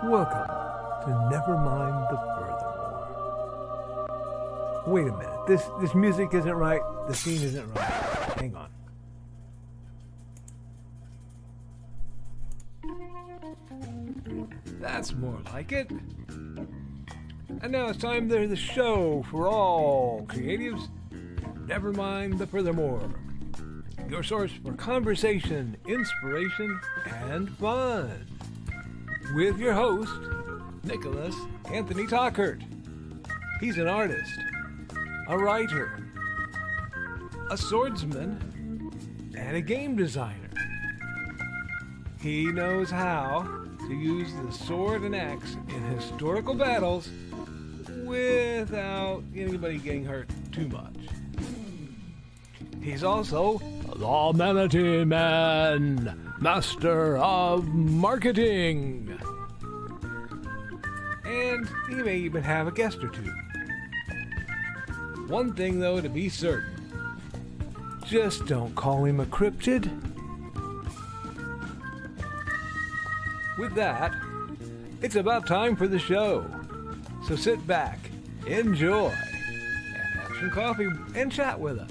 Welcome to Nevermind the Furthermore. Wait a minute. This music isn't right. The scene isn't right. Hang on. That's more like it. And now it's time for the show for all creatives. Nevermind the Furthermore. Your source for conversation, inspiration, and fun. With your host, Nicholas Anthony Tockert. He's an artist, a writer, a swordsman, and a game designer. He knows how to use the sword and axe in historical battles without anybody getting hurt too much. He's also the Manatee Man, master of marketing. And he may even have a guest or two. One thing, though, to be certain. Just don't call him a cryptid. With that, it's about time for the show. So sit back, enjoy, and have some coffee and chat with us.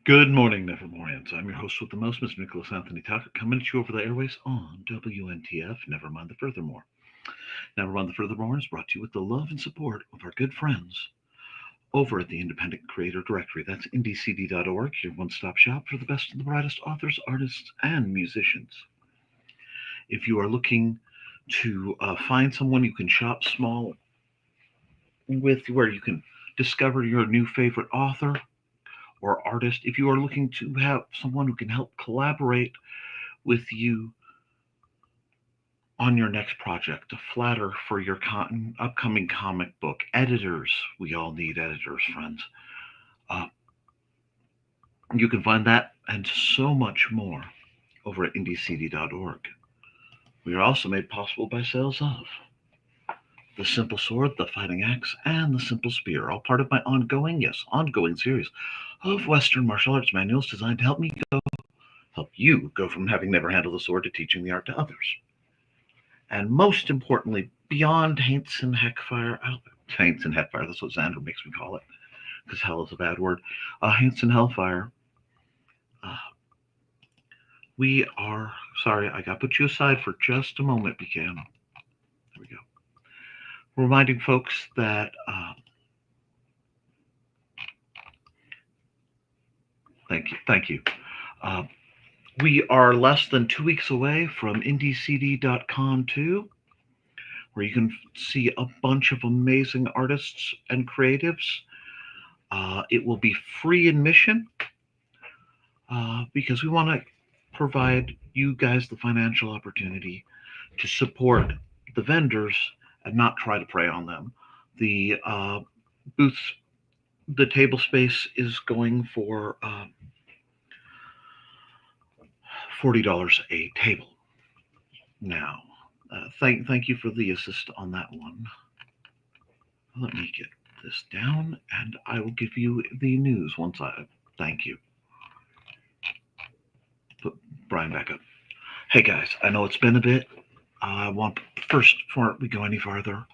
Good morning, Nevermorians. I'm your host with the most, Mr. Nicholas Anthony Tockert, coming at you over the airways on WNTF, Nevermind the Furthermore. Nevermind the Furthermore is brought to you with the love and support of our good friends over at the Independent Creator Directory. That's indiecd.org, your one-stop shop for the best and the brightest authors, artists, and musicians. If you are looking to find someone you can shop small with, where you can discover your new favorite author or artist, if you are looking to have someone who can help collaborate with you on your next project, a flatter for your upcoming comic book, editors, we all need editors, friends. You can find that and so much more over at indiecd.org. We are also made possible by sales of the Simple Sword, the Fighting Axe, and the Simple Spear, all part of my ongoing series of Western martial arts manuals designed to help you go from having never handled a sword to teaching the art to others. And most importantly, beyond Haints and Heckfire, that's what Xander makes me call it, because hell is a bad word. Haints and Hellfire. Sorry, I got to put you aside for just a moment, Buchanan. There we go. Reminding folks that thank you. We are less than 2 weeks away from indiecd.com too, where you can see a bunch of amazing artists and creatives. It will be free admission because we want to provide you guys the financial opportunity to support the vendors and not try to prey on them. The booths, the table space is going for $40 a table. Now, thank you for the assist on that one. Let me get this down, and I will give you the news once thank you. Put Brian back up. Hey guys, I know it's been a bit. I want first, before we go any farther,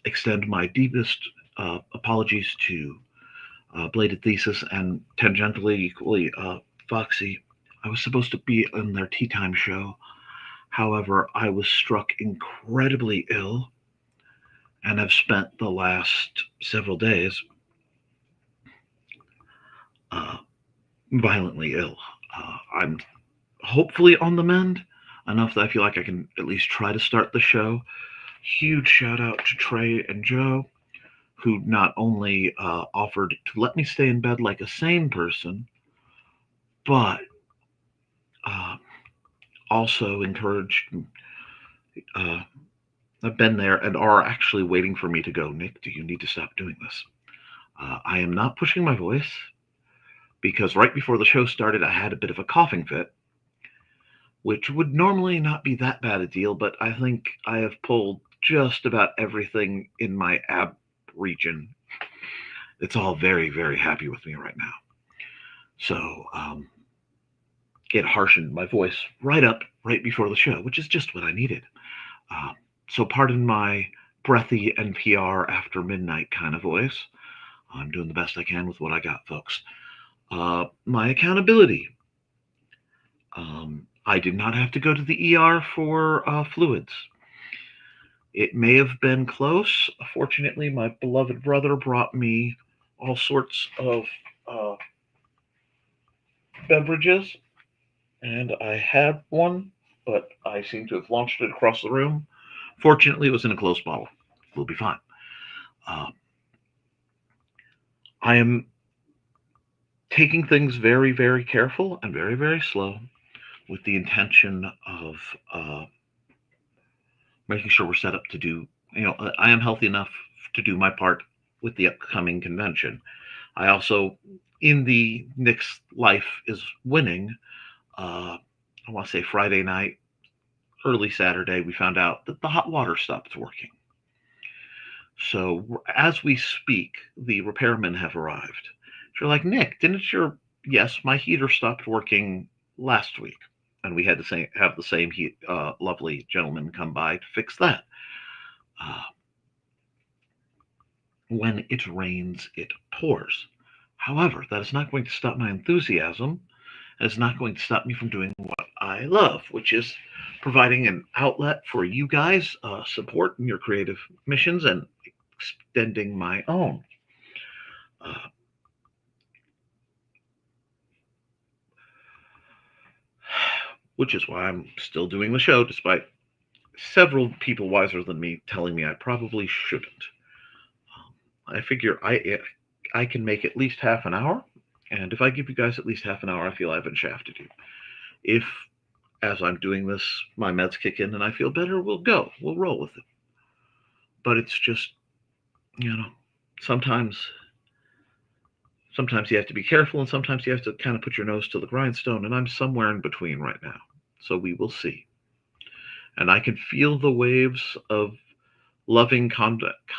extend my deepest apologies to Bladed Thesis and tangentially equally Foxy. I was supposed to be in their tea time show. However, I was struck incredibly ill and have spent the last several days violently ill. I'm hopefully on the mend, enough that I feel like I can at least try to start the show. Huge shout out to Trey and Joe, who not only offered to let me stay in bed like a sane person, but also encouraged. Uh, I've been there and are actually waiting for me to go, Nick, do you need to stop doing this? I am not pushing my voice because right before the show started, I had a bit of a coughing fit, which would normally not be that bad a deal, but I think I have pulled just about everything in my ab region. It's all very, very happy with me right now. So it harshened my voice right up right before the show, which is just what I needed. Uh, so pardon my breathy NPR after midnight kind of voice. I'm doing the best I can with what I got, folks. My accountability. I did not have to go to the ER for fluids. It may have been close. Fortunately, my beloved brother brought me all sorts of uh, beverages, and I had one, but I seem to have launched it across the room. Fortunately, it was in a closed bottle. We'll be fine. Uh, I am taking things very, very careful and very, very slow with the intention of making sure we're set up to do, I am healthy enough to do my part with the upcoming convention. I also, in the Knicks life is winning, I want to say Friday night, early Saturday, we found out that the hot water stopped working. So as we speak, the repairmen have arrived. You're like, Nick, didn't your, yes, my heater stopped working last week. And we had to have the same lovely gentleman come by to fix that. Uh, when it rains, it pours. However, that is not going to stop my enthusiasm. It's not going to stop me from doing what I love, which is providing an outlet for you guys, support in your creative missions, and extending my own. Uh, which is why I'm still doing the show, despite several people wiser than me telling me I probably shouldn't. I figure I can make at least half an hour, and if I give you guys at least half an hour, I feel I've been shafted you. If, as I'm doing this, my meds kick in and I feel better, we'll go. We'll roll with it. But it's just, you know, sometimes sometimes you have to be careful and sometimes you have to kind of put your nose to the grindstone, and I'm somewhere in between right now. So we will see. And I can feel the waves of loving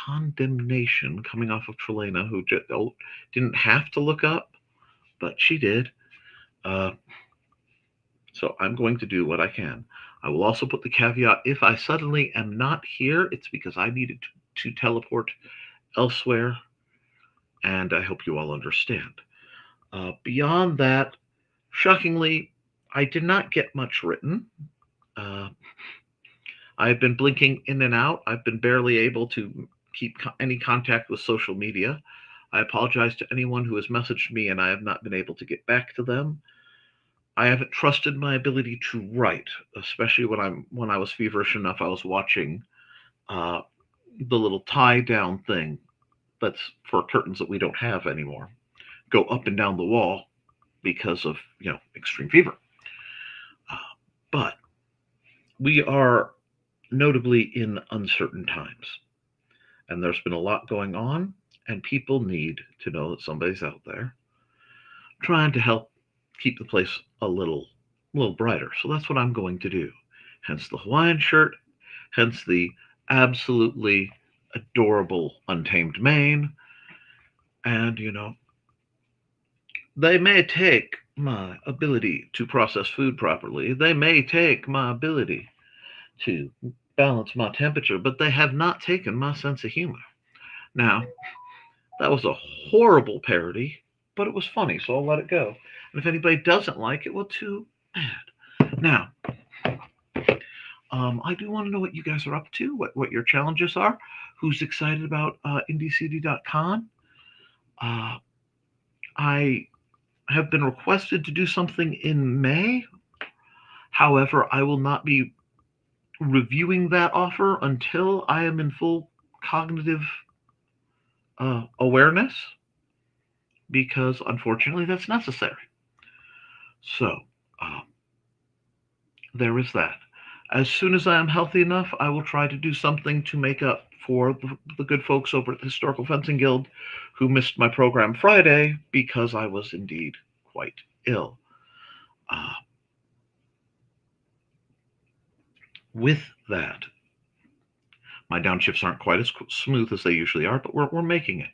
condemnation coming off of Trelena, who didn't have to look up, but she did. Uh, so I'm going to do what I can. I will also put the caveat, if I suddenly am not here, it's because I needed to teleport elsewhere, and I hope you all understand. Beyond that, shockingly, I did not get much written. Uh, I've been blinking in and out. I've been barely able to keep any contact with social media. I apologize to anyone who has messaged me and I have not been able to get back to them. I haven't trusted my ability to write, especially when I was feverish enough. I was watching uh, the little tie down thing that's for curtains that we don't have anymore go up and down the wall because of extreme fever. Uh, but we are notably in uncertain times, and there's been a lot going on, and people need to know that somebody's out there trying to help keep the place a little brighter. So that's what I'm going to do. Hence the Hawaiian shirt, hence the absolutely adorable untamed mane. And they may take my ability to process food properly. They may take my ability to balance my temperature, but they have not taken my sense of humor. Now, that was a horrible parody, but it was funny, so I'll let it go. And if anybody doesn't like it, well, too bad. Now, I do want to know what you guys are up to, what your challenges are, who's excited about IndieCD.con. Uh, I have been requested to do something in May. However, I will not be reviewing that offer until I am in full cognitive awareness, because unfortunately that's necessary. So, there is that. As soon as I am healthy enough, I will try to do something to make up for the good folks over at the Historical Fencing Guild who missed my program Friday because I was indeed quite ill. Uh, with that, my downshifts aren't quite as smooth as they usually are, but we're making it.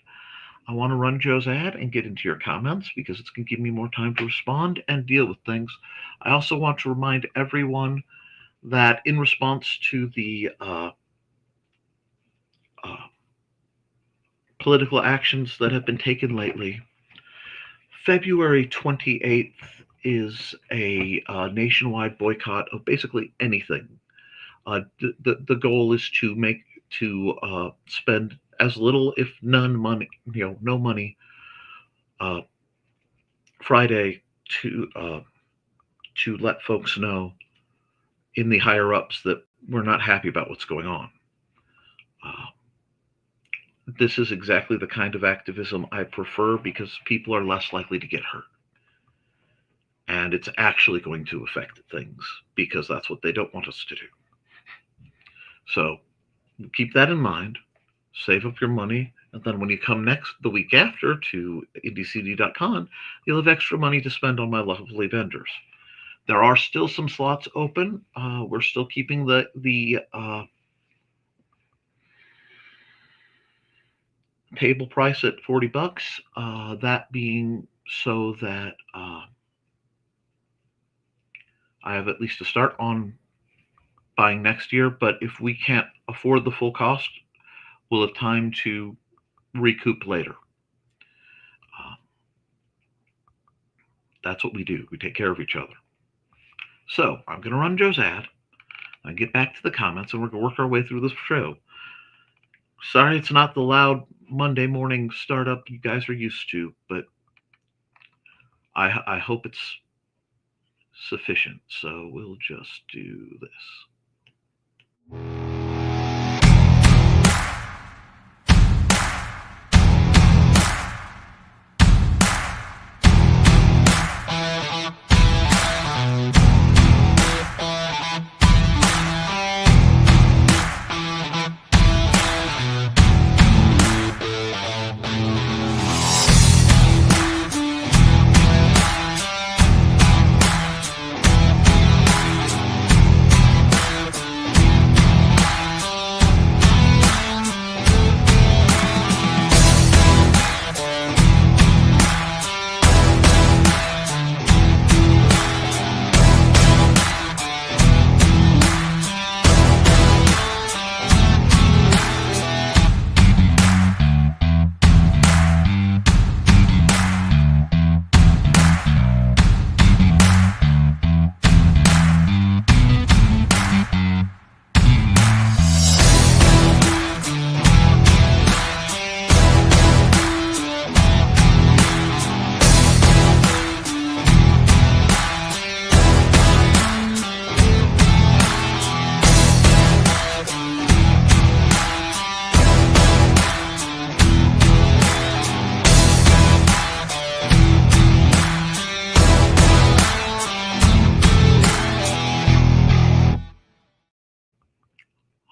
I want to run Joe's ad and get into your comments because it's going to give me more time to respond and deal with things. I also want to remind everyone that in response to the uh, political actions that have been taken lately, February 28th is a nationwide boycott of basically anything. The goal is to spend as little, if none, money, no money, uh, Friday to let folks know in the higher ups that we're not happy about what's going on. Uh, this is exactly the kind of activism I prefer because people are less likely to get hurt. And it's actually going to affect things because that's what they don't want us to do. So keep that in mind. Save up your money. And then when you come the week after to indiecd.con, you'll have extra money to spend on my lovely vendors. There are still some slots open. We're still keeping the table price at $40. That being so that I have at least a start on buying next year. But if we can't afford the full cost, we'll have time to recoup later. That's what we do. We take care of each other. So I'm going to run Joe's ad and get back to the comments, and we're going to work our way through this show. Sorry it's not the loud Monday morning startup you guys are used to, but I hope it's sufficient. So we'll just do this.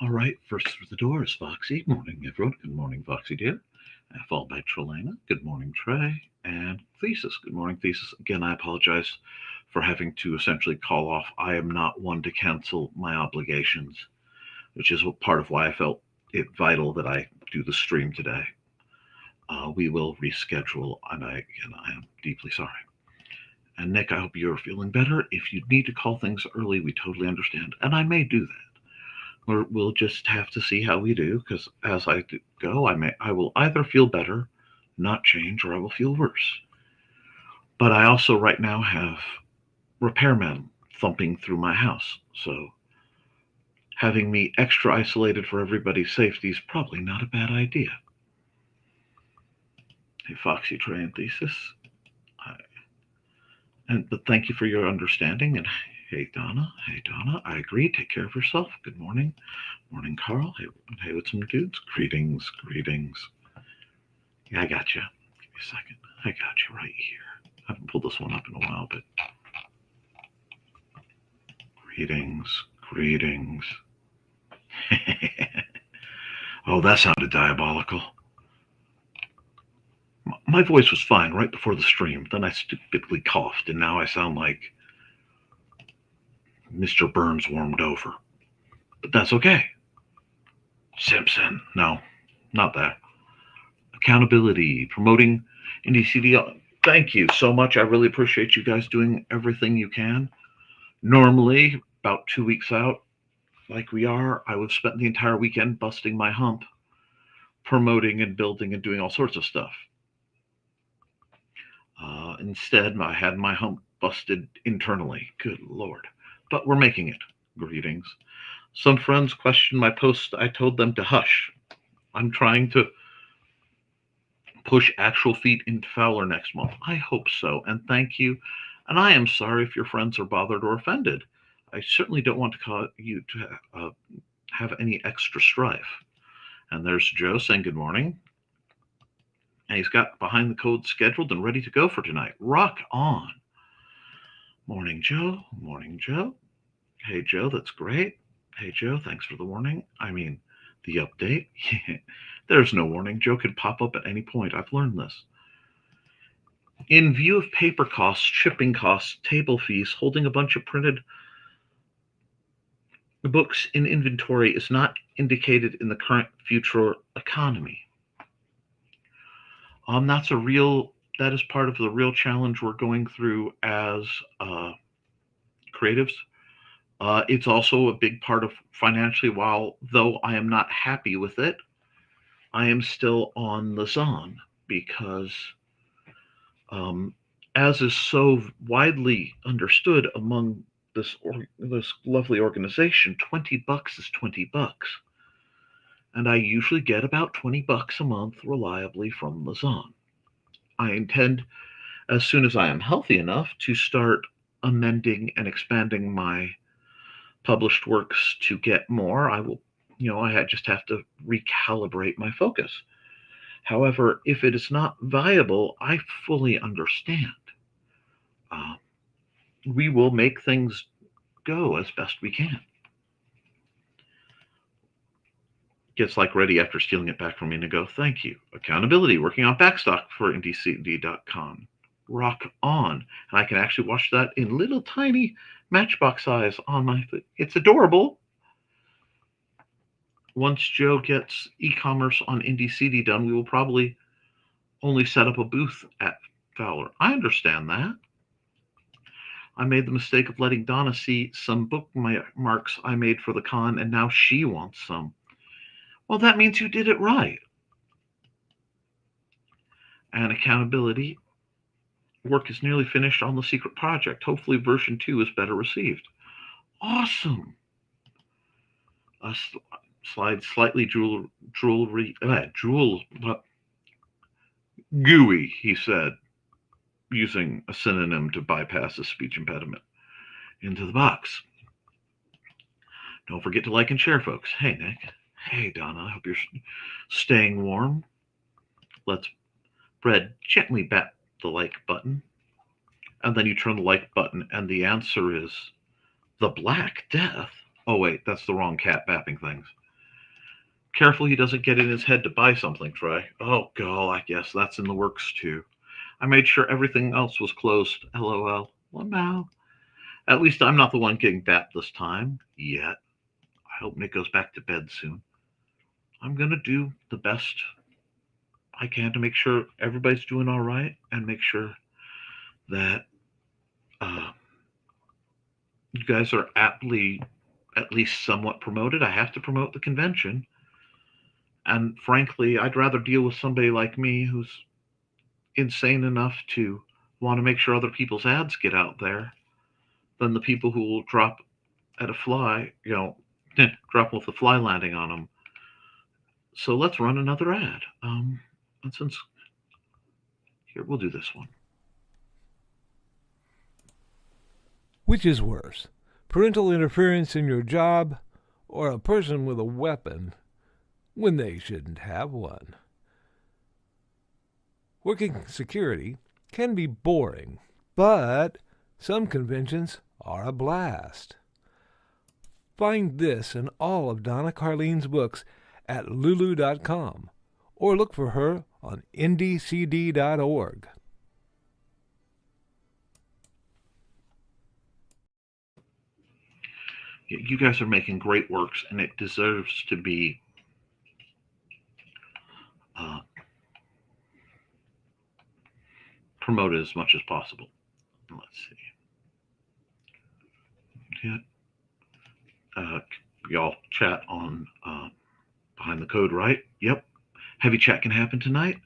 All right, first through the door is Foxy. Morning, everyone. Good morning, Foxy dear. Followed by Trelena. Good morning, Trey. And Thesis. Good morning, Thesis. Again, I apologize for having to essentially call off. I am not one to cancel my obligations, which is part of why I felt it vital that I do the stream today. We will reschedule, and I am deeply sorry. And Nick, I hope you're feeling better. If you need to call things early, we totally understand, and I may do that. We'll just have to see how we do, because as I go, I will either feel better, not change, or I will feel worse. But I also right now have repairmen thumping through my house, so having me extra isolated for everybody's safety is probably not a bad idea. Hey, Foxy, Trey, and Thesis. But thank you for your understanding. And hey, Donna. Hey, Donna. I agree. Take care of yourself. Good morning. Morning, Carl. Hey, what's some dudes? Greetings. Yeah, I got you. Give me a second. I got you right here. I haven't pulled this one up in a while, but Greetings, greetings. Oh, that sounded diabolical. My voice was fine right before the stream. Then I stupidly coughed, and now I sound like Mr. Burns warmed over. But that's okay. Simpson. No, not that. Accountability, promoting NDCD. Thank you so much. I really appreciate you guys doing everything you can. Normally, about 2 weeks out, like we are, I would have spent the entire weekend busting my hump, promoting and building and doing all sorts of stuff. Instead, I had my hump busted internally. Good Lord. But we're making it. Greetings. Some friends questioned my post. I told them to hush. I'm trying to push actual feet into Fowler next month. I hope so, and thank you. And I am sorry if your friends are bothered or offended. I certainly don't want to cause you to have any extra strife. And there's Joe saying good morning. And he's got Behind the Code scheduled and ready to go for tonight. Rock on. Morning, Joe. Morning, Joe. Hey, Joe, that's great. Hey, Joe, thanks for the warning. I mean, the update. There's no warning. Joe could pop up at any point. I've learned this. In view of paper costs, shipping costs, table fees, holding a bunch of printed books in inventory is not indicated in the current future economy. That is part of the real challenge we're going through as creatives. It's also a big part of financially, though I am not happy with it, I am still on the zone because, as is so widely understood among this lovely organization, $20 is $20. And I usually get about $20 a month reliably from the zone. I intend, as soon as I am healthy enough, to start amending and expanding my published works to get more. I will, I just have to recalibrate my focus. However, if it is not viable, I fully understand. We will make things go as best we can. Gets like ready after stealing it back from Indigo. Thank you. Accountability, working on backstock for IndieCD.com. Rock on. And I can actually watch that in little tiny matchbox size on my. It's adorable. Once Joe gets e-commerce on IndieCD done, we will probably only set up a booth at Fowler. I understand that. I made the mistake of letting Donna see some bookmarks I made for the con, and now she wants some. Well, that means you did it right. And accountability. Work is nearly finished on the secret project. Hopefully version 2 is better received. Awesome. Slide slightly gooey, he said, using a synonym to bypass a speech impediment, into the box. Don't forget to like and share, folks. Hey, Nick. Hey, Donna. I hope you're staying warm. Let's gently bat the like button. And then you turn the like button, and the answer is the Black Death. Oh, wait, that's the wrong cat bapping things. Careful he doesn't get in his head to buy something, Trey. Oh, God, I guess that's in the works, too. I made sure everything else was closed. LOL. Well, now, at least I'm not the one getting bapped this time, yet. I hope Nick goes back to bed soon. I'm going to do the best I can to make sure everybody's doing all right and make sure that you guys are aptly at least somewhat promoted. I have to promote the convention. And frankly, I'd rather deal with somebody like me who's insane enough to want to make sure other people's ads get out there than the people who will drop at a fly, drop with a fly landing on them. So let's run another ad. And since here, we'll do this one. Which is worse, parental interference in your job or a person with a weapon when they shouldn't have one? Working security can be boring, but some conventions are a blast. Find this and all of Donna Carlene's books at lulu.com or look for her on indiecd.org. You guys are making great works, and it deserves to be promoted as much as possible. Let's see. Yeah. Y'all chat on Behind the Code, right? Yep. Heavy chat can happen tonight.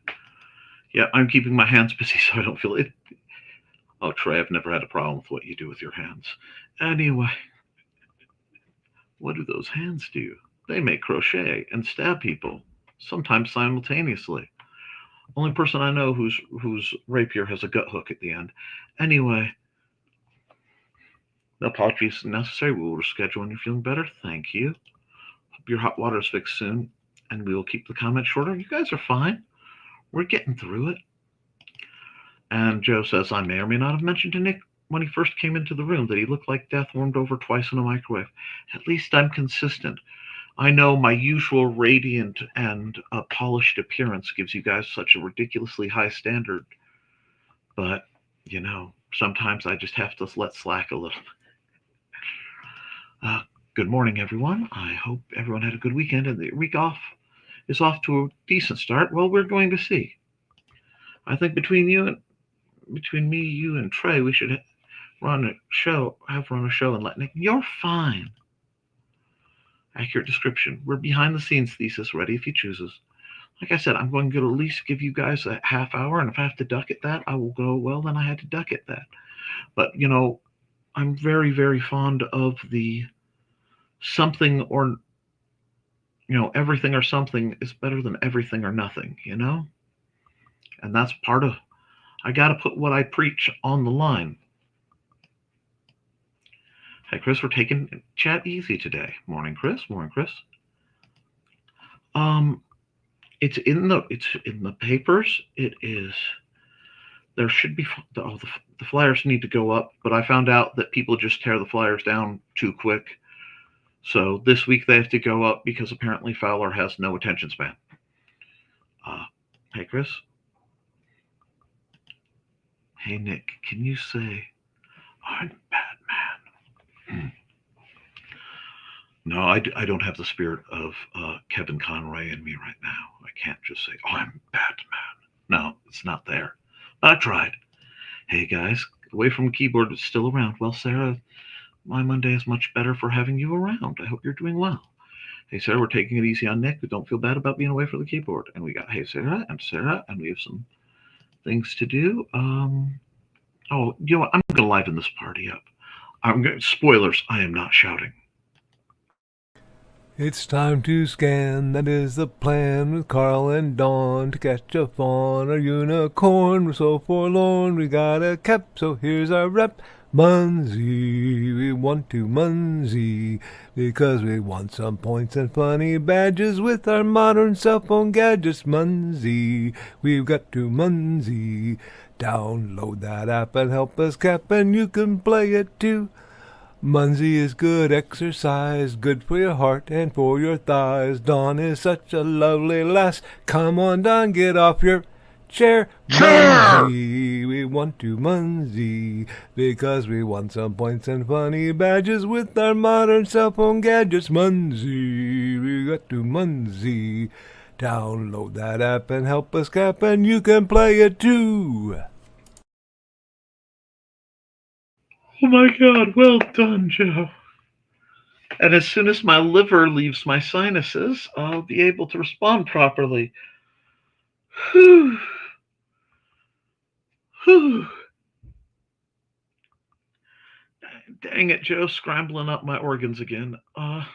Yeah, I'm keeping my hands busy so I don't feel it. Oh, Trey, I've never had a problem with what you do with your hands. Anyway, what do those hands do? They make crochet and stab people, sometimes simultaneously. Only person I know whose rapier has a gut hook at the end. Anyway, no apologies necessary. We will reschedule when you're feeling better. Thank you. Hope your hot water is fixed soon, and we will keep the comments shorter. You guys are fine. We're getting through it. And Joe says, I may or may not have mentioned to Nick when he first came into the room that he looked like death warmed over twice in a microwave. At least I'm consistent. I know my usual radiant and polished appearance gives you guys such a ridiculously high standard, but, sometimes I just have to let slack a little. Good morning, everyone. I hope everyone had a good weekend and the week off is off to a decent start. Well, we're going to see. I think between me, you, and Trey, we should run a show and let Nick. You're fine. Accurate description. We're behind the scenes thesis ready if he chooses. Like I said, I'm going to at least give you guys a half hour, and if I have to duck at that, I will go, well, then I had to duck at that. But, I'm very, very fond of the something or, everything or something is better than everything or nothing, And that's part of, I got to put what I preach on the line. Hey, Chris, we're taking chat easy today. Morning, Chris. Morning, Chris. It's in the papers. It is. There should be. The flyers need to go up, but I found out that people just tear the flyers down too quick. So this week they have to go up because apparently Fowler has no attention span. Hey, Chris. Hey, Nick. Can you say I'm Batman? No, I don't have the spirit of Kevin Conroy in me right now. I can't just say, I'm Batman. No, it's not there. I tried. Hey, guys, away from the keyboard is still around. Well, Sarah, my Monday is much better for having you around. I hope you're doing well. Hey, Sarah, we're taking it easy on Nick. But don't feel bad about being away from the keyboard. And we got, hey, Sarah, and we have some things to do. I'm going to liven this party up. Spoilers, I am not shouting. It's time to scan, that is the plan, with Carl and Dawn to catch a fawn or unicorn. We're so forlorn, we got a cap, so here's our rep. Munsey, we want to Munsey, because we want some points and funny badges with our modern cell phone gadgets. Munsey, we've got to Munsey. Download that app and help us cap, and you can play it too. Munsey is good exercise, good for your heart and for your thighs. Dawn is such a lovely lass. Come on, Dawn, get off your chair. Munsey, we want to Munsey, because we want some points and funny badges with our modern cell phone gadgets. Munsey, we got to Munsey. Download that app and help us cap, and you can play it too. Oh my God, well done, Joe. And as soon as my liver leaves my sinuses, I'll be able to respond properly. Whew. Whew. Dang it, Joe, scrambling up my organs again. Let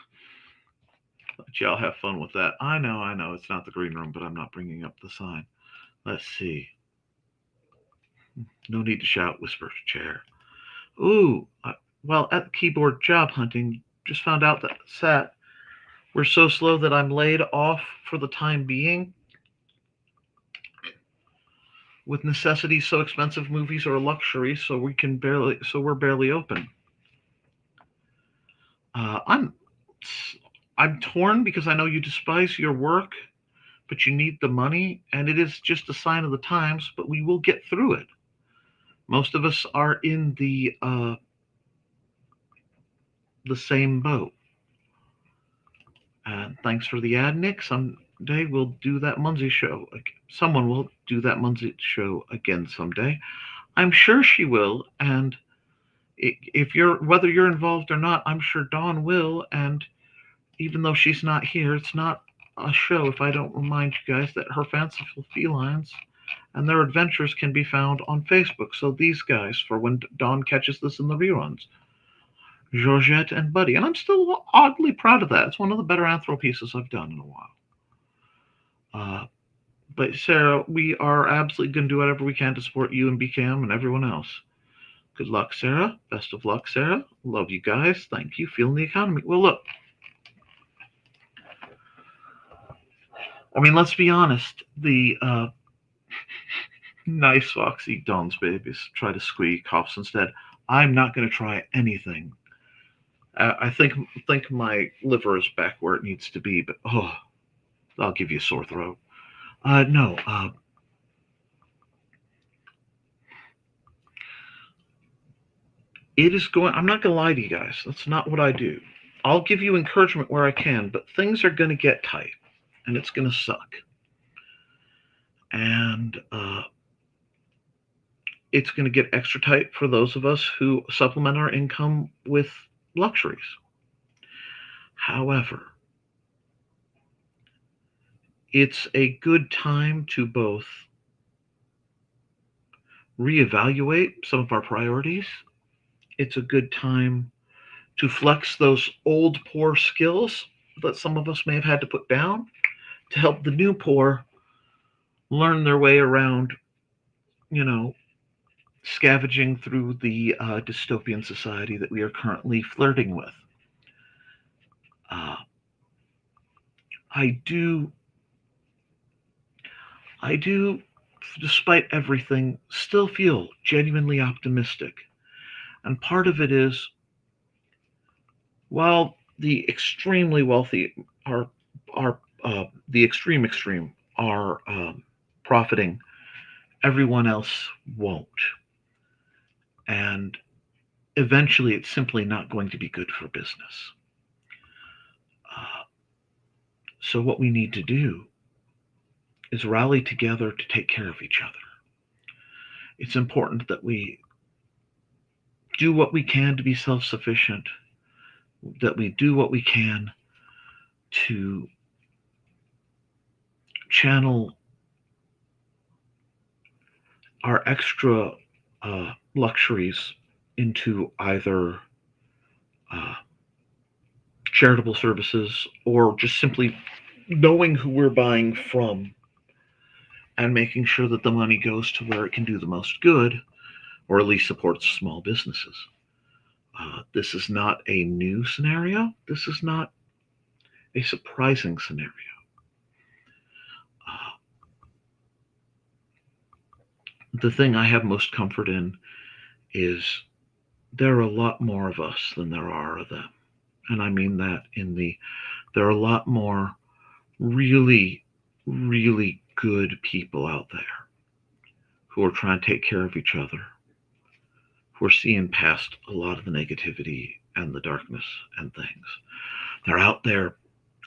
y'all have fun with that. I know, it's not the green room, but I'm not bringing up the sign. Let's see. No need to shout, whisper, chair. Ooh, well, at the keyboard job hunting, just found out that SAT, we're so slow that I'm laid off for the time being. With necessities so expensive, movies are a luxury, so we're barely open. I'm torn because I know you despise your work, but you need the money, and it is just a sign of the times, but we will get through it. Most of us are in the same boat. And thanks for the ad, Nick. Someday we'll do that Munsey show. Someone will do that Munsey show again someday. I'm sure she will, and if whether you're involved or not, I'm sure Dawn will. And even though she's not here, it's not a show if I don't remind you guys that her fanciful felines and their adventures can be found on Facebook. So these guys, for when Dawn catches this in the reruns, Georgette and Buddy, and I'm still oddly proud of that. It's one of the better anthro pieces I've done in a while. But Sarah, we are absolutely going to do whatever we can to support you and BCAM and everyone else. Good luck, Sarah. Best of luck, Sarah. Love you guys. Thank you. Feeling the economy. Well, look. I mean, let's be honest. The nice Foxy Dawn's babies try to squeak coughs instead. I'm not going to try anything. I think my liver is back where it needs to be, but I'll give you a sore throat. No. It is going. I'm not going to lie to you guys. That's not what I do. I'll give you encouragement where I can, but things are going to get tight, and it's going to suck. And it's going to get extra tight for those of us who supplement our income with luxuries. However, it's a good time to both reevaluate some of our priorities. It's a good time to flex those old poor skills that some of us may have had to put down to help the new poor learn their way around, scavenging through the dystopian society that we are currently flirting with. I do, despite everything, still feel genuinely optimistic. And part of it is, while the extremely wealthy are the extreme are profiting, everyone else won't. And eventually it's simply not going to be good for business. So what we need to do is rally together to take care of each other. It's important that we do what we can to be self-sufficient, that we do what we can to channel our extra luxuries into either charitable services or just simply knowing who we're buying from and making sure that the money goes to where it can do the most good, or at least supports small businesses. This is not a new scenario. This is not a surprising scenario. The thing I have most comfort in is there are a lot more of us than there are of them. And I mean that there are a lot more really, really good people out there who are trying to take care of each other, who are seeing past a lot of the negativity and the darkness and things. They're out there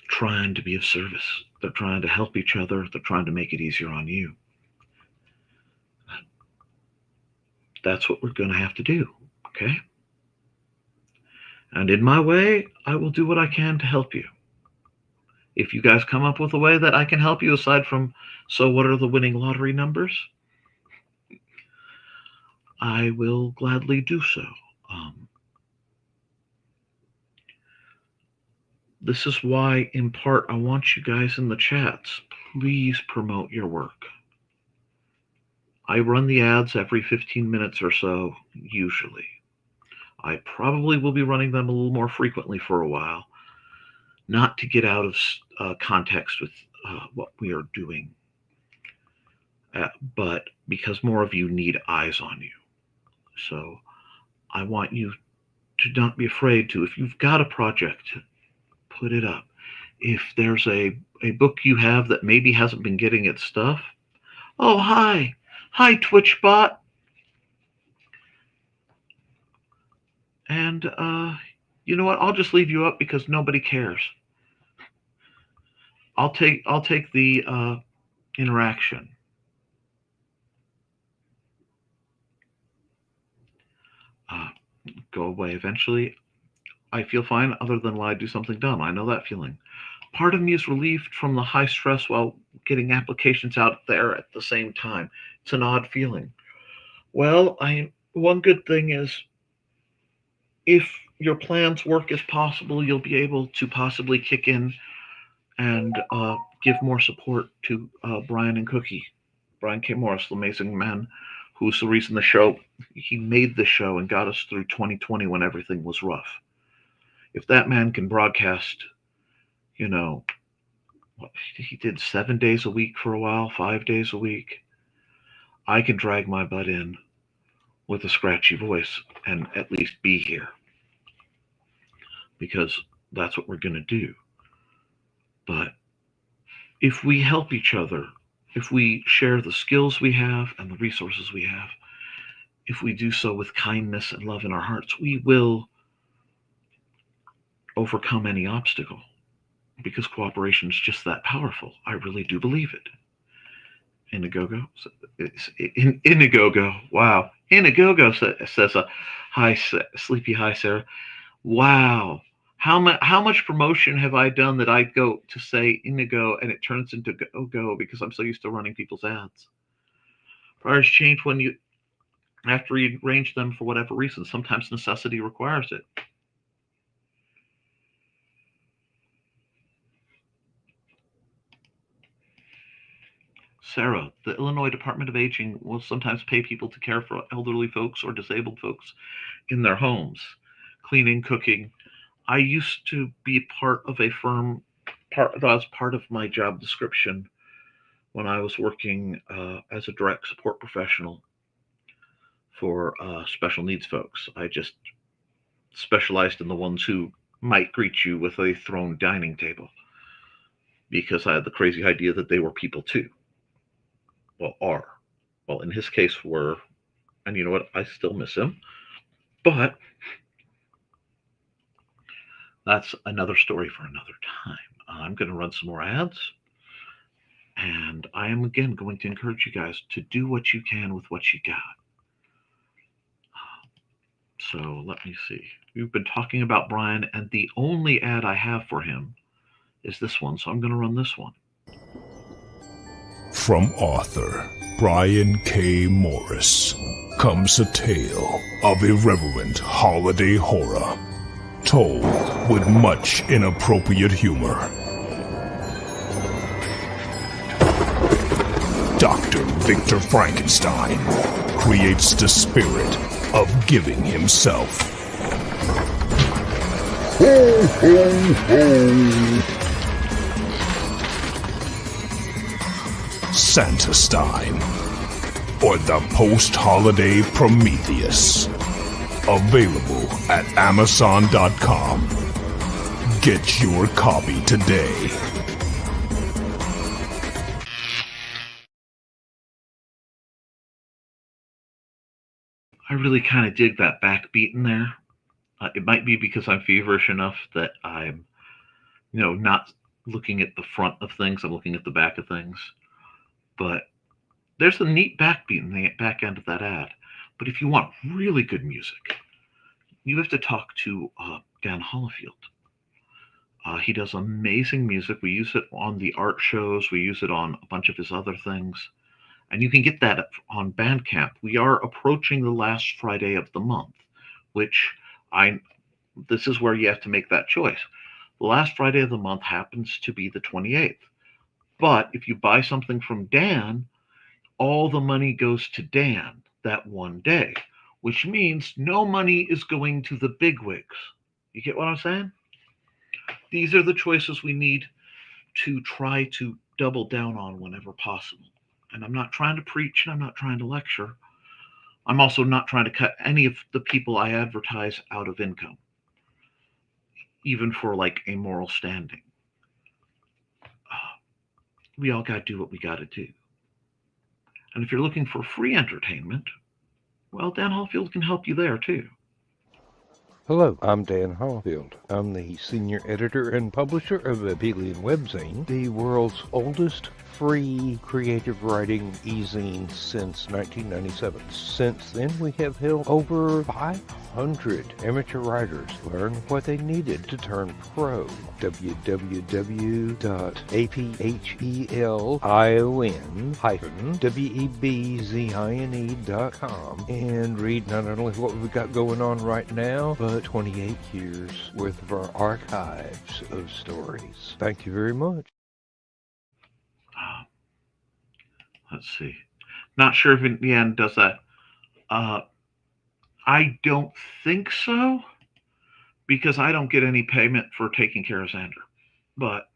trying to be of service. They're trying to help each other. They're trying to make it easier on you. That's what we're going to have to do, okay? And in my way, I will do what I can to help you. If you guys come up with a way that I can help you aside from, so what are the winning lottery numbers? I will gladly do so. This is why, in part, I want you guys in the chats. Please promote your work. I run the ads every 15 minutes or so, usually. I probably will be running them a little more frequently for a while, not to get out of context with what we are doing, but because more of you need eyes on you. So I want you to not be afraid to, if you've got a project, put it up. If there's a book you have that maybe hasn't been getting its stuff, oh, hi. Hi, TwitchBot. And you know what? I'll just leave you up because nobody cares. I'll take the interaction. Uh, Go away eventually. I feel fine other than when I do something dumb. I know that feeling. Part of me is relieved from the high stress while getting applications out there at the same time. It's an odd feeling. Well, one good thing is if your plans work as possible, you'll be able to possibly kick in and give more support to Brian and Cookie. Brian K. Morris, the amazing man who's the reason he made the show and got us through 2020 when everything was rough. If that man can broadcast, he did 7 days a week for a while, 5 days a week, I can drag my butt in with a scratchy voice and at least be here. Because that's what we're going to do. But if we help each other, if we share the skills we have and the resources we have, if we do so with kindness and love in our hearts, we will overcome any obstacle because cooperation is just that powerful. I really do believe it. Inagogo. Wow. Inagogo says, hi, sleepy hi, Sarah. Wow. How much promotion have I done that I go to say Indigo and it turns into go because I'm so used to running people's ads? Priorities change after you arrange them for whatever reason. Sometimes necessity requires it. Sarah, the Illinois Department of Aging will sometimes pay people to care for elderly folks or disabled folks in their homes, cleaning, cooking. I used to be part of a firm, that was part of my job description when I was working as a direct support professional for special needs folks. I just specialized in the ones who might greet you with a thrown dining table because I had the crazy idea that they were people too. Well, are. Well, in his case were, and you know what? I still miss him. But that's another story for another time. I'm going to run some more ads. And I am again going to encourage you guys to do what you can with what you got. So let me see. We've been talking about Brian, and the only ad I have for him is this one. So I'm going to run this one. From author Brian K. Morris comes a tale of irreverent holiday horror, told with much inappropriate humor. Dr. Victor Frankenstein creates the spirit of giving himself. Ho, ho, ho! Santastein, or the post-holiday Prometheus. Available at Amazon.com. Get your copy today. I really kind of dig that backbeat in there. It might be because I'm feverish enough that I'm, not looking at the front of things. I'm looking at the back of things. But there's a neat backbeat in the back end of that ad. But if you want really good music, you have to talk to Dan Hollifield. He does amazing music. We use it on the art shows. We use it on a bunch of his other things. And you can get that on Bandcamp. We are approaching the last Friday of the month, which this is where you have to make that choice. The last Friday of the month happens to be the 28th. But if you buy something from Dan, all the money goes to Dan that one day, which means no money is going to the bigwigs. You get what I'm saying? These are the choices we need to try to double down on whenever possible. And I'm not trying to preach and I'm not trying to lecture. I'm also not trying to cut any of the people I advertise out of income. even for like a moral standing. We all got to do what we got to do. And if you're looking for free entertainment, well, Dan Hallfield can help you there too. Hello, I'm Dan Hallfield. I'm the senior editor and publisher of Abelian Webzine, the world's oldest free creative writing e-zine since 1997. Since then, we have helped over 500 amateur writers learn what they needed to turn pro. www.aphelion-webzine.com and read not only what we've got going on right now, but 28 years worth of our archives of stories. Thank you very much. Let's see. Not sure if in the end does that. I don't think so, because I don't get any payment for taking care of Xander, but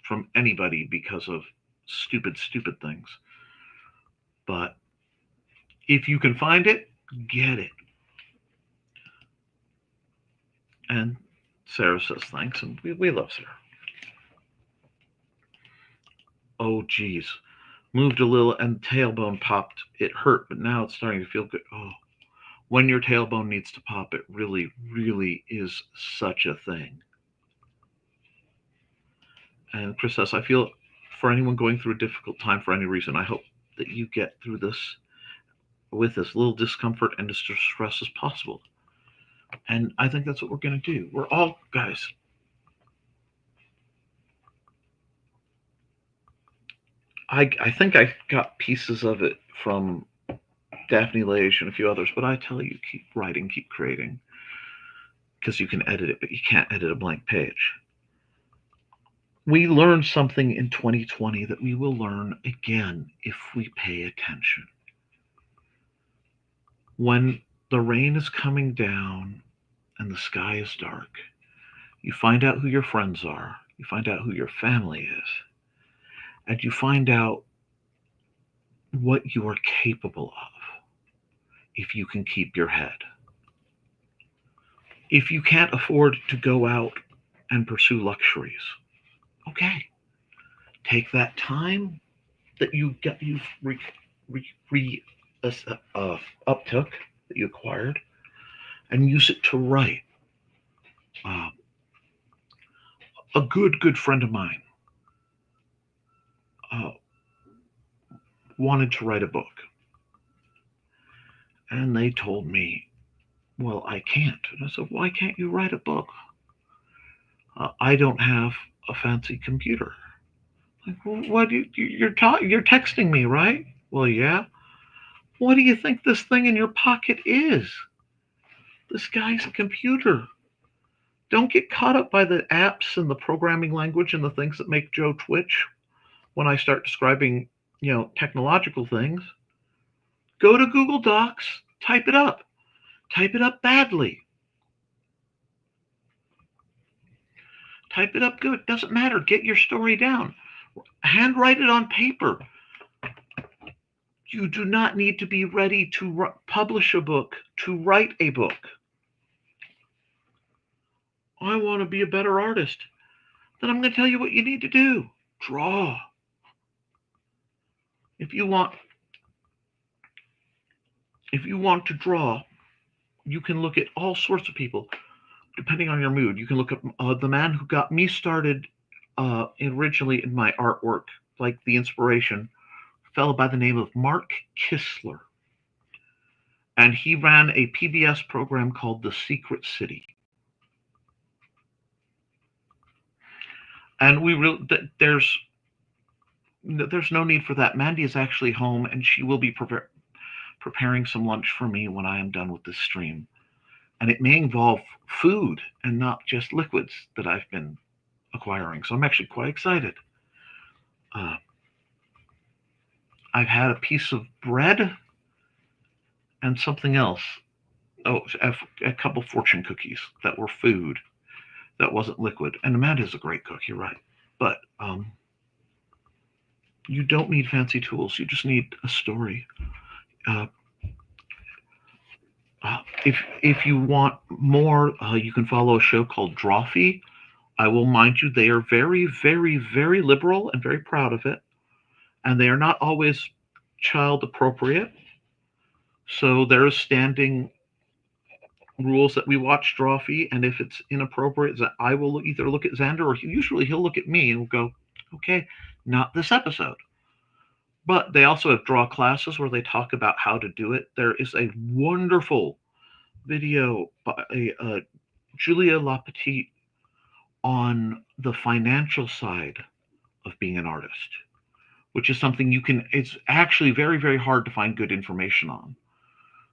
from anybody because of stupid things. But if you can find it, get it. And Sarah says thanks, and we love Sarah. Oh, geez. Moved a little and tailbone popped. It hurt, but now it's starting to feel good. Oh, when your tailbone needs to pop, it really, really is such a thing. And Chris says, I feel for anyone going through a difficult time for any reason, I hope that you get through this with as little discomfort and distress as possible. And I think that's what we're going to do. We're all, guys, I think I got pieces of it from Daphne Leish and a few others, but I tell you, keep writing, keep creating, because you can edit it, but you can't edit a blank page. We learned something in 2020 that we will learn again if we pay attention. When the rain is coming down and the sky is dark, you find out who your friends are, you find out who your family is, and you find out what you are capable of if you can keep your head. If you can't afford to go out and pursue luxuries, okay, take that time that you uptook, that you acquired, and use it to write. A good friend of mine wanted to write a book. And they told me, well, I can't. And I said, why can't you write a book? I don't have a fancy computer. Like, well, what you're texting me, right? Well, yeah. What do you think this thing in your pocket is? This guy's a computer. Don't get caught up by the apps and the programming language and the things that make Joe twitch when I start describing, technological things. Go to Google Docs, type it up. Type it up badly. Type it up good. Doesn't matter. Get your story down. Handwrite it on paper. You do not need to be ready to publish a book, to write a book. I want to be a better artist. Then I'm going to tell you what you need to do. Draw. If you want to draw, you can look at all sorts of people, depending on your mood. You can look at the man who got me started originally in my artwork, like the inspiration, a fellow by the name of Mark Kistler. And he ran a PBS program called The Secret City. And there's no need for that. Mandy is actually home, and she will be preparing some lunch for me when I am done with this stream. And it may involve food and not just liquids that I've been acquiring. So I'm actually quite excited. I've had a piece of bread and something else. Oh, a couple fortune cookies that were food. That wasn't liquid. And Amanda's a great cook, you're right. But you don't need fancy tools. You just need a story. if you want more, you can follow a show called Drawfee. I will mind you, they are very, very, very liberal and very proud of it, and they are not always child appropriate. So there is standing rules that we watch Drawfee, and if it's inappropriate, I will either look at Xander or usually he'll look at me and go, okay, not this episode. But they also have draw classes where they talk about how to do it. There is a wonderful video by Julia Lapetite on the financial side of being an artist, which is something it's actually very, very hard to find good information on.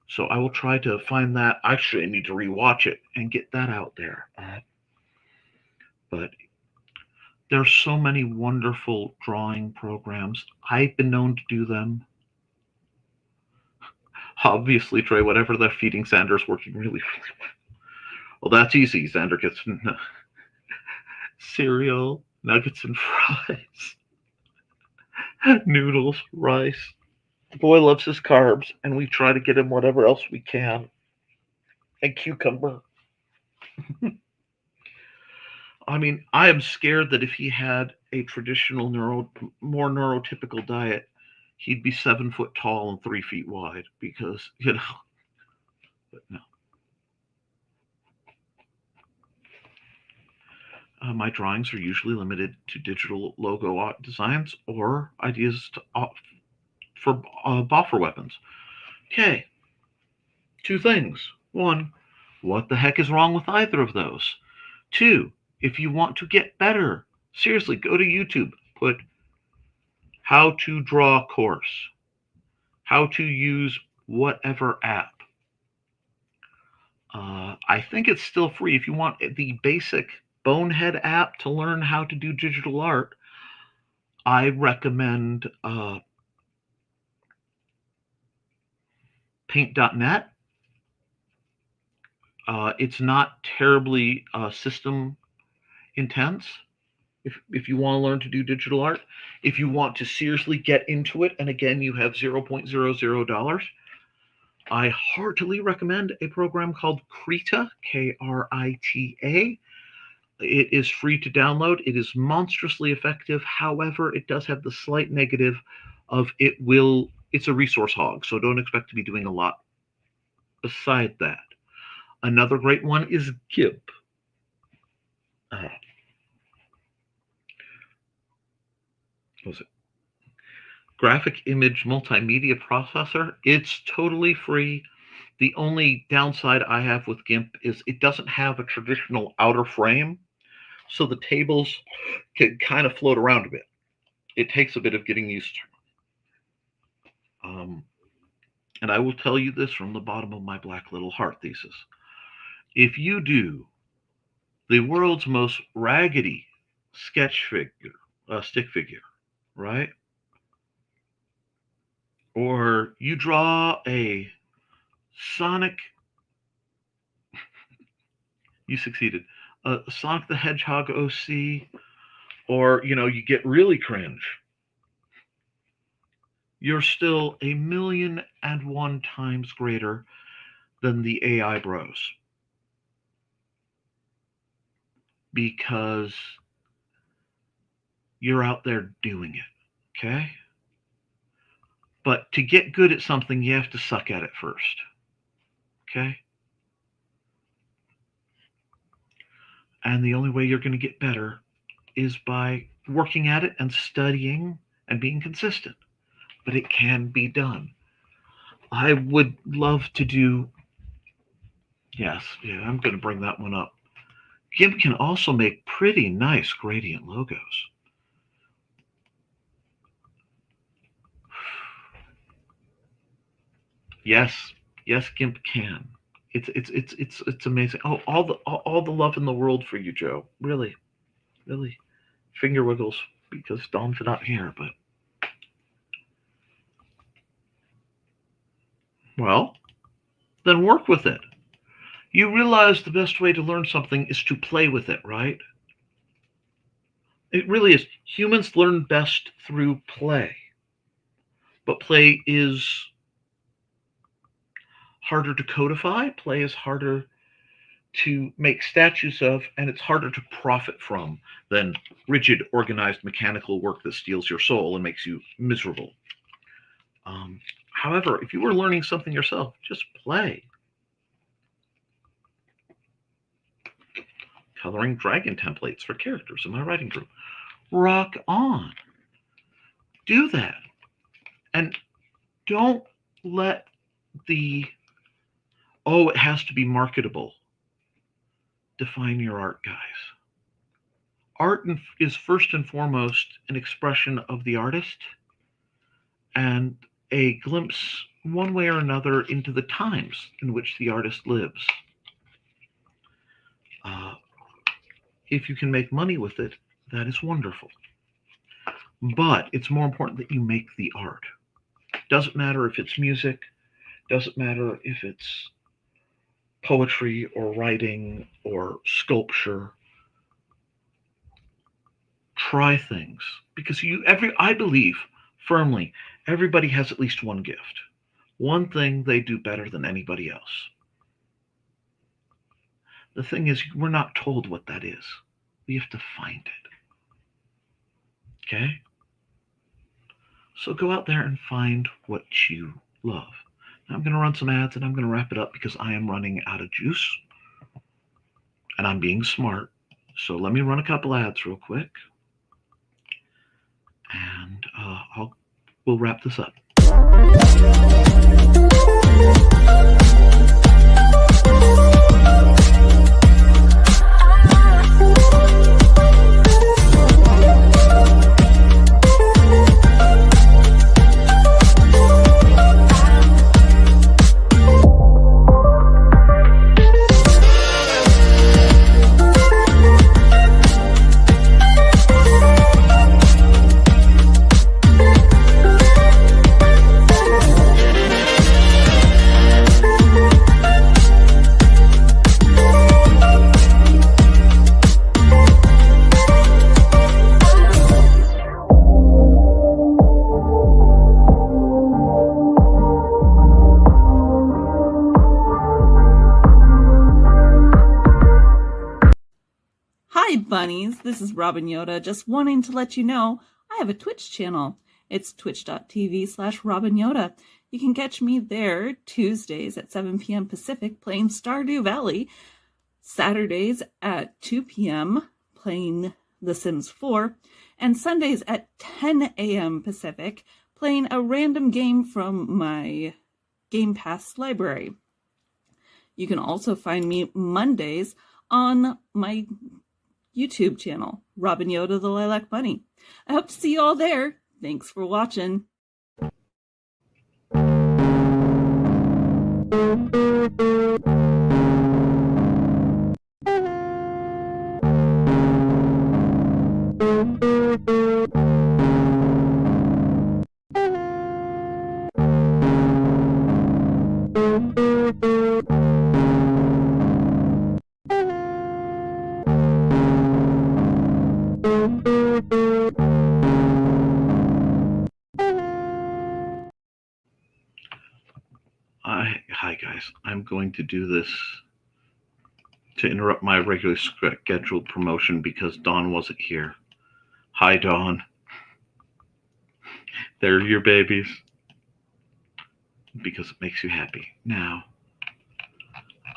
So I will try to find that. Actually, I need to rewatch it and get that out there. But there's so many wonderful drawing programs. I've been known to do them. Obviously, Trey, whatever they're feeding Xander's working really, really well. Well, that's easy. Xander gets cereal, nuggets and fries, noodles, rice. The boy loves his carbs, and we try to get him whatever else we can. And cucumber. I mean, I am scared that if he had a traditional more neurotypical diet, he'd be 7 foot tall and 3 feet wide because, but no. My drawings are usually limited to digital logo designs or ideas for boffer weapons. Okay, 2 things. 1, what the heck is wrong with either of those? 2, if you want to get better, seriously, go to YouTube, put how to draw course, how to use whatever app. I think it's still free. If you want the basic Bonehead app to learn how to do digital art, I recommend paint.net. It's not terribly system intense if you want to learn to do digital art. If you want to seriously get into it, and again, you have $0.00, I heartily recommend a program called Krita, Krita. It is free to download. It is monstrously effective. However, it does have the slight negative of it's a resource hog, so don't expect to be doing a lot beside that. Another great one is GIMP. What was it? Graphic Image Multimedia Processor. It's totally free. The only downside I have with GIMP is it doesn't have a traditional outer frame, so the tables can kind of float around a bit. It takes a bit of getting used to. And I will tell you this from the bottom of my black little heart thesis. If you do the world's most raggedy stick figure, right? Or you draw a Sonic, you succeeded, Sonic the Hedgehog OC, or, you get really cringe, you're still 1,000,001 times greater than the AI bros. Because you're out there doing it, okay? But to get good at something, you have to suck at it first, okay? And the only way you're going to get better is by working at it and studying and being consistent. But it can be done. I would love to do, I'm going to bring that one up. GIMP can also make pretty nice gradient logos. Yes, GIMP can. It's amazing. Oh, all the love in the world for you, Joe. Really, really. Finger wiggles because Dom's not here, but well, then work with it. You realize the best way to learn something is to play with it, right? It really is. Humans learn best through play. But play is harder to codify, play is harder to make statues of, and it's harder to profit from than rigid, organized, mechanical work that steals your soul and makes you miserable. However, if you were learning something yourself, just play. Coloring dragon templates for characters in my writing group. Rock on. Do that. And don't let the, it has to be marketable, define your art, guys. Art is first and foremost an expression of the artist and a glimpse, one way or another, into the times in which the artist lives. If you can make money with it, that is wonderful. But it's more important that you make the art. Doesn't matter if it's music, doesn't matter if it's poetry or writing or sculpture. Try things, because I believe firmly everybody has at least one gift, one thing they do better than anybody else. The thing is, we're not told what that is. We have to find it. Okay? So go out there and find what you love. Now I'm going to run some ads and I'm going to wrap it up because I am running out of juice. And I'm being smart. So let me run a couple ads real quick. And we'll wrap this up. Bunnies, this is Robin Yoda, just wanting to let you know I have a Twitch channel. It's twitch.tv/Robin Yoda. You can catch me there Tuesdays at 7 p.m. Pacific playing Stardew Valley, Saturdays at 2 p.m. playing The Sims 4, and Sundays at 10 a.m. Pacific playing a random game from my Game Pass library. You can also find me Mondays on my YouTube channel, Robin Yoda the Lilac Bunny. I hope to see you all there. Thanks for watching. Hi guys, I'm going to do this to interrupt my regularly scheduled promotion because Dawn wasn't here. Hi Dawn. They're your babies because it makes you happy. Now,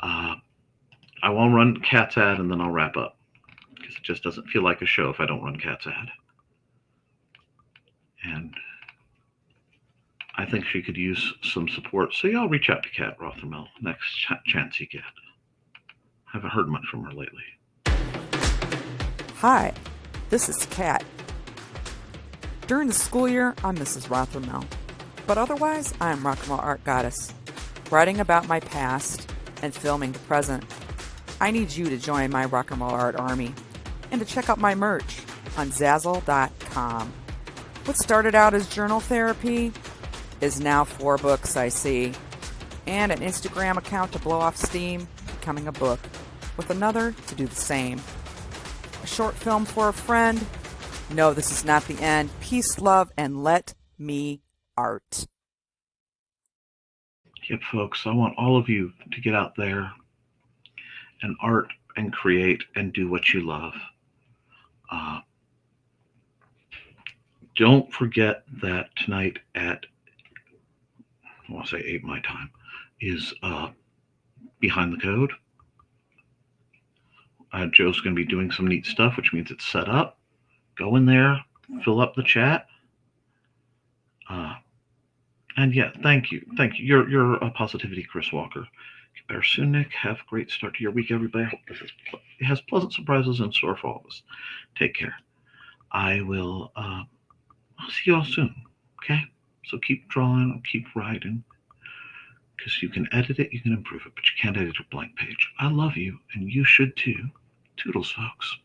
I won't run Cat's ad and then I'll wrap up because it just doesn't feel like a show if I don't run Cat's ad. And I think she could use some support. So y'all reach out to Kat Rothermel next chance you get. Haven't heard much from her lately. Hi, this is Kat. During the school year, I'm Mrs. Rothermel. But otherwise, I'm Rock and Roll Art Goddess, writing about my past and filming the present. I need you to join my Rock and Roll Art army and to check out my merch on Zazzle.com. What started out as journal therapy is now 4 books, I see, and an Instagram account to blow off steam, becoming a book, with another to do the same. A short film for a friend. No, this is not the end. Peace, love, and let me art. Yep, folks, I want all of you to get out there and art and create and do what you love. Don't forget that tonight at, I want to say 8 my time, is Behind the Code. Joe's going to be doing some neat stuff, which means it's set up. Go in there, fill up the chat. And yeah, thank you. You're a positivity, Chris Walker. Bear soon, Nick. Have a great start to your week, everybody. I hope this has pleasant surprises in store for all of us. Take care. I will I'll see you all soon. Okay? So keep drawing, keep writing. Because you can edit it, you can improve it, but you can't edit a blank page. I love you, and you should too. Toodles, folks.